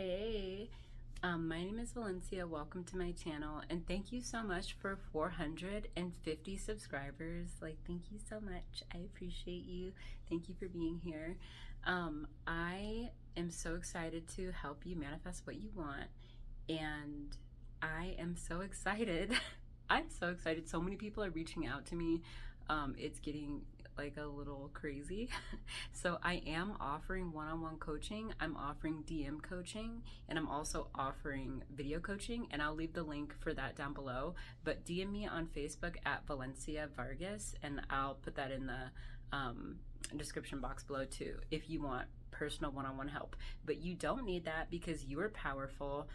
Hey, my name is Valencia. Welcome to my channel, and thank you so much for 450 subscribers. Thank you so much. I appreciate you. Thank you for being here. I am so excited to help you manifest what you want, and I am so excited. I'm so excited. So many people are reaching out to me. It's getting a little crazy. So I am offering one-on-one coaching, I'm offering DM coaching, and I'm also offering video coaching, and I'll leave the link for that down below. But DM me on Facebook at Valencia Vargas, and I'll put that in the description box below too if you want personal one-on-one help. But you don't need that because you are powerful.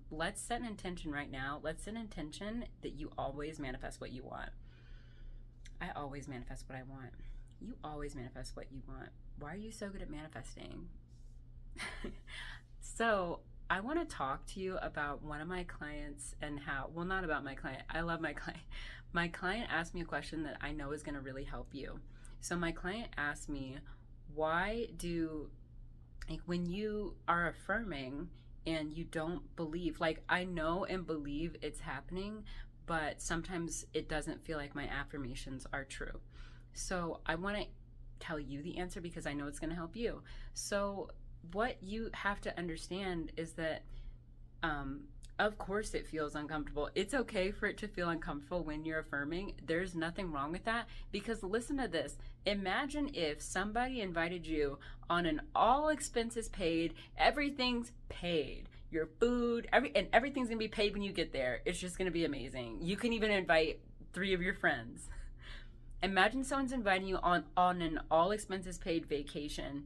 Let's set an intention right now. Let's set an intention that you always manifest what you want. I always manifest what I want. You always manifest what you want. Why are you so good at manifesting? So I want to talk to you about one of my clients and how, well, not about my client. I love my client. My client asked me a question that I know is going to really help you. So my client asked me, why do, when you are affirming and you don't believe, I know and believe it's happening, but sometimes it doesn't feel like my affirmations are true. So I want to tell you the answer because I know it's going to help you. So what you have to understand is that, of course it feels uncomfortable. It's okay for it to feel uncomfortable when you're affirming. There's nothing wrong with that, because listen to this. Imagine if somebody invited you on an all expenses paid, everything's paid, your food, everything's gonna be paid when you get there. It's just gonna be amazing. You can even invite 3 of your friends. Imagine someone's inviting you on an all expenses paid vacation,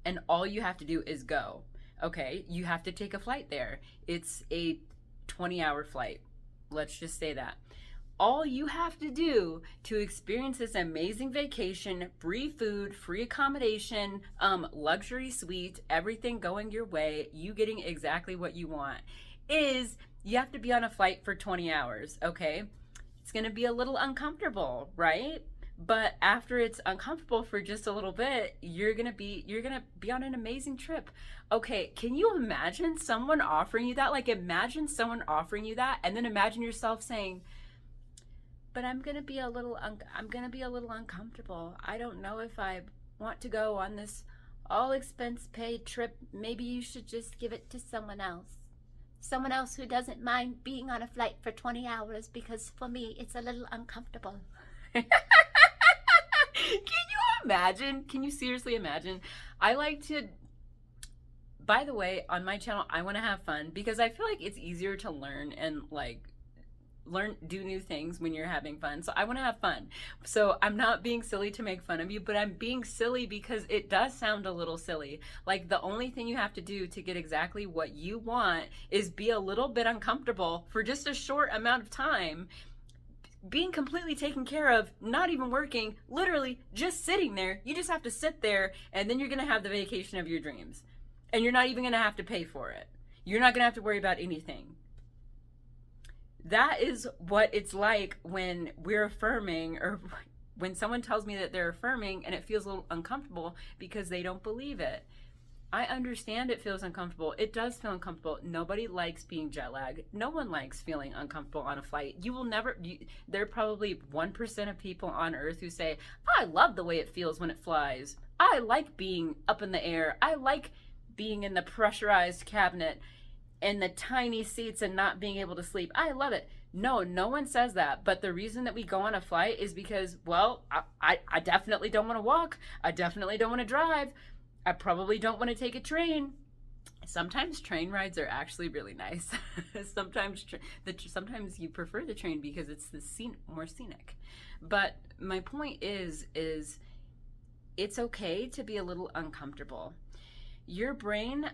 and all you have to do is go. Okay, you have to take a flight there. It's a 20-hour flight. Let's just say that. All you have to do to experience this amazing vacation, free food, free accommodation, luxury suite, everything going your way, you getting exactly what you want, is you have to be on a flight for 20 hours, okay? It's gonna be a little uncomfortable, right? But after it's uncomfortable for just a little bit, you're gonna be on an amazing trip. Okay, can you imagine someone offering you that? Imagine someone offering you that, and then imagine yourself saying, but I'm gonna be a little uncomfortable. I don't know if I want to go on this all expense paid trip. Maybe you should just give it to someone else. Someone else who doesn't mind being on a flight for 20 hours, because for me, it's a little uncomfortable. Can you imagine? Can you seriously imagine? I like to, by the way, on my channel, I want to have fun because I feel like it's easier to learn and do new things when you're having fun. So I want to have fun. So I'm not being silly to make fun of you, but I'm being silly because it does sound a little silly. The only thing you have to do to get exactly what you want is be a little bit uncomfortable for just a short amount of time, being completely taken care of, not even working, literally just sitting there. You just have to sit there, and then you're going to have the vacation of your dreams. And you're not even going to have to pay for it. You're not going to have to worry about anything. That is what it's like when we're affirming, or when someone tells me that they're affirming and it feels a little uncomfortable because they don't believe it. I understand it feels uncomfortable. It does feel uncomfortable. Nobody likes being jet lagged. No one likes feeling uncomfortable on a flight. You will never, there are probably 1% of people on earth who say, I love the way it feels when it flies. I like being up in the air. I like being in the pressurized cabinet and the tiny seats and not being able to sleep. I love it. No one says that. But the reason that we go on a flight is because, well, I definitely don't want to walk. I definitely don't want to drive. I probably don't want to take a train. Sometimes train rides are actually really nice. Sometimes you prefer the train because it's more scenic. But my point is it's okay to be a little uncomfortable. Your brain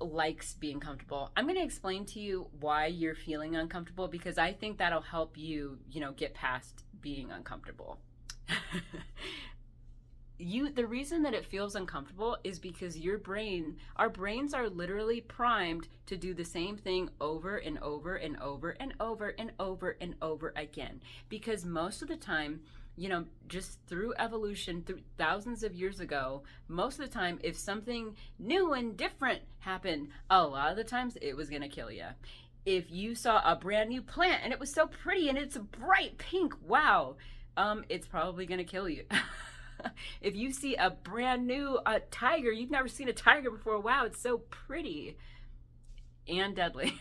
likes being comfortable. I'm going to explain to you why you're feeling uncomfortable, because I think that'll help you, get past being uncomfortable. The reason that it feels uncomfortable is because our brains are literally primed to do the same thing over and over and over and over and over and over again. Because most of the time just through evolution, through thousands of years ago, most of the time, if something new and different happened, a lot of the times it was going to kill you. If you saw a brand new plant and it was so pretty and it's bright pink, wow, it's probably going to kill you. If you see a brand new tiger, you've never seen a tiger before, wow, it's so pretty and deadly.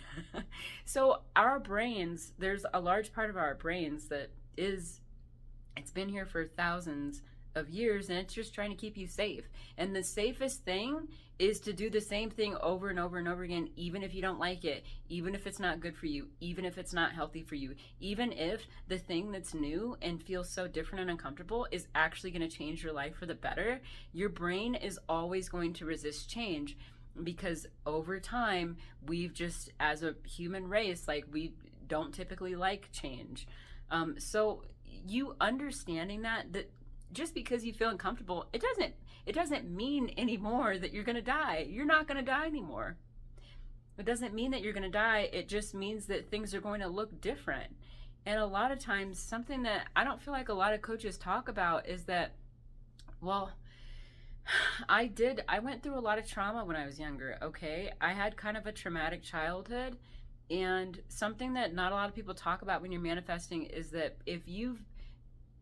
So our brains, there's a large part of our brains that it's been here for thousands of years, and it's just trying to keep you safe. And the safest thing is to do the same thing over and over and over again, even if you don't like it, even if it's not good for you, even if it's not healthy for you, even if the thing that's new and feels so different and uncomfortable is actually going to change your life for the better. Your brain is always going to resist change, because over time, we've just, as a human race, like, we don't typically like change. So you understanding that just because you feel uncomfortable, it doesn't mean anymore that you're going to die. You're not going to die anymore. It doesn't mean that you're going to die. It just means that things are going to look different. And a lot of times, something that I don't feel like a lot of coaches talk about is that, well, I went through a lot of trauma when I was younger, okay? I had kind of a traumatic childhood, and something that not a lot of people talk about when you're manifesting is that if you've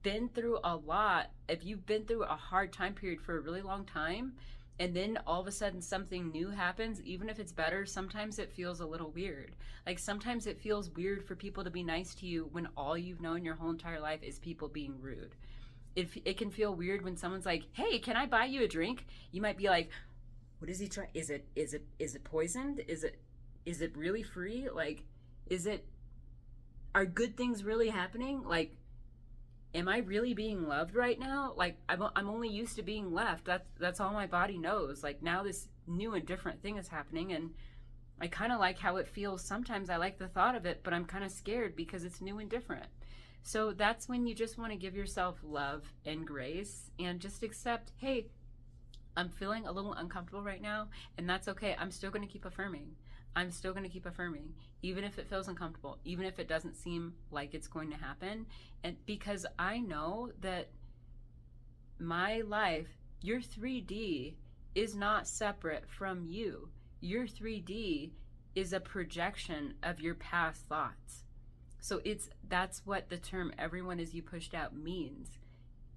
been through a lot, if you've been through a hard time period for a really long time, and then all of a sudden something new happens, even if it's better, sometimes it feels a little weird. Like, sometimes it feels weird for people to be nice to you when all you've known your whole entire life is people being rude. It can feel weird when someone's like, hey, can I buy you a drink? You might be like, what is he trying? Is it poisoned? Is it really free? Like, are good things really happening? Like, am I really being loved right now? Like, I'm only used to being left. That's all my body knows. Like, now this new and different thing is happening, and I kind of like how it feels. Sometimes I like the thought of it, but I'm kind of scared because it's new and different. So that's when you just want to give yourself love and grace and just accept, hey, I'm feeling a little uncomfortable right now, and that's okay. I'm still going to keep affirming. I'm still going to keep affirming, even if it feels uncomfortable, even if it doesn't seem like it's going to happen. And because I know that my life, your 3D, is not separate from you. Your 3D is a projection of your past thoughts. So that's what the term "everyone is you pushed out" means.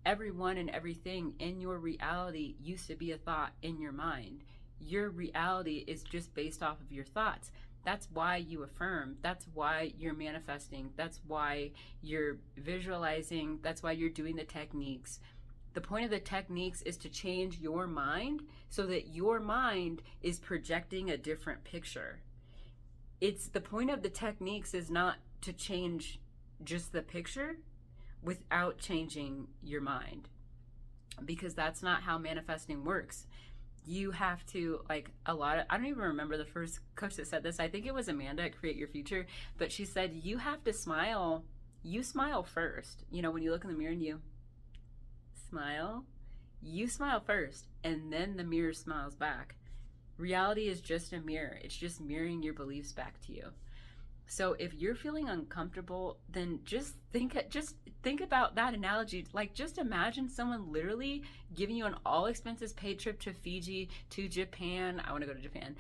Everyone and everything in your reality used to be a thought in your mind. Your reality is just based off of your thoughts. That's why you affirm. That's why you're manifesting. That's why you're visualizing. That's why you're doing the techniques. The point of the techniques is to change your mind so that your mind is projecting a different picture. It's the point of the techniques is not to change just the picture without changing your mind, because that's not how manifesting works. You have to, like, I don't even remember the first coach that said this. I think it was Amanda at Create Your Future, but she said, you have to smile. You smile first. When you look in the mirror and you smile, you smile first, and then the mirror smiles back. Reality is just a mirror. It's just mirroring your beliefs back to you. So if you're feeling uncomfortable, then just think about that analogy. Like, just imagine someone literally giving you an all expenses paid trip to Fiji, to Japan. I want to go to Japan.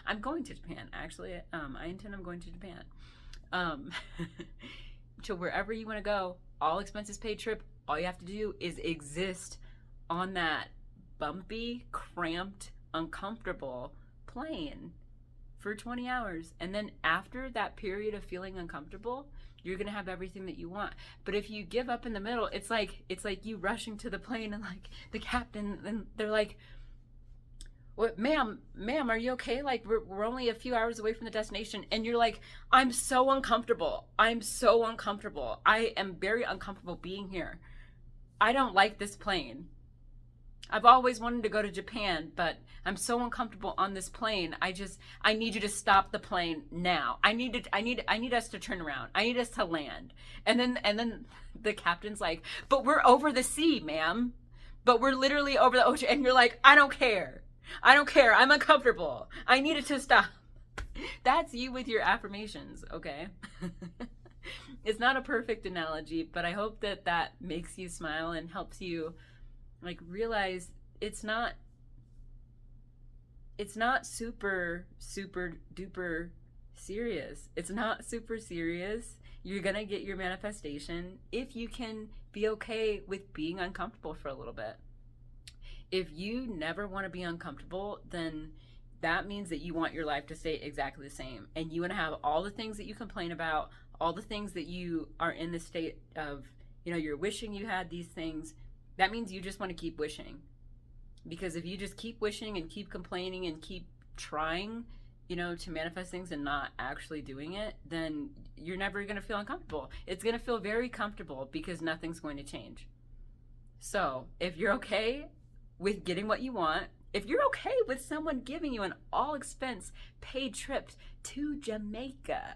I'm going to Japan, actually. I intend on going to Japan. To wherever you want to go, all expenses paid trip. All you have to do is exist on that bumpy, cramped, uncomfortable plane for 20 hours. And then after that period of feeling uncomfortable, you're going to have everything that you want. But if you give up in the middle, it's like you rushing to the plane, and like the captain, and they're like, "What, ma'am, are you okay? Like, we're only a few hours away from the destination." And you're like, I'm so uncomfortable. I am very uncomfortable being here. I don't like this plane. I've always wanted to go to Japan, but I'm so uncomfortable on this plane. I need you to stop the plane now. I need us to turn around. I need us to land. And then the captain's like, "But we're over the sea, ma'am. But we're literally over the ocean." And you're like, I don't care. I'm uncomfortable. I need it to stop. That's you with your affirmations, okay? It's not a perfect analogy, but I hope that that makes you smile and helps you like realize it's not super duper serious. It's not super serious. You're gonna get your manifestation if you can be okay with being uncomfortable for a little bit. If you never want to be uncomfortable, then that means that you want your life to stay exactly the same. And you want to have all the things that you complain about, all the things that you are in the state of, you're wishing you had these things. That means you just want to keep wishing. Because if you just keep wishing and keep complaining and keep trying, to manifest things and not actually doing it, then you're never going to feel uncomfortable. It's going to feel very comfortable because nothing's going to change. So if you're okay with getting what you want, if you're okay with someone giving you an all expense paid trip to Jamaica,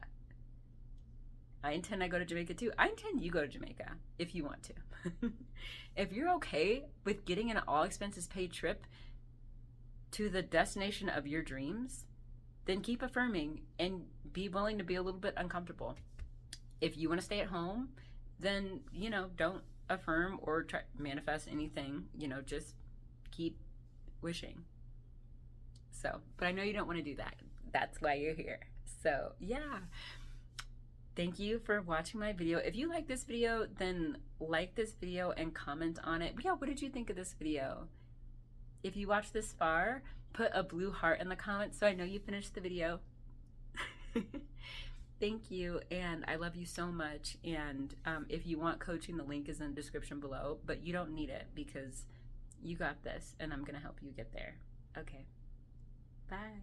I intend I go to Jamaica too. I intend you go to Jamaica if you want to. If you're okay with getting an all expenses paid trip to the destination of your dreams, then keep affirming and be willing to be a little bit uncomfortable. If you want to stay at home, then, don't affirm or try manifest anything, just keep wishing. So, but I know you don't want to do that. That's why you're here. So, yeah. Thank you for watching my video. If you like this video, then like this video and comment on it. Yeah, what did you think of this video? If you watched this far, put a blue heart in the comments so I know you finished the video. Thank you, and I love you so much. And if you want coaching, the link is in the description below, but you don't need it because you got this, and I'm going to help you get there. Okay, bye.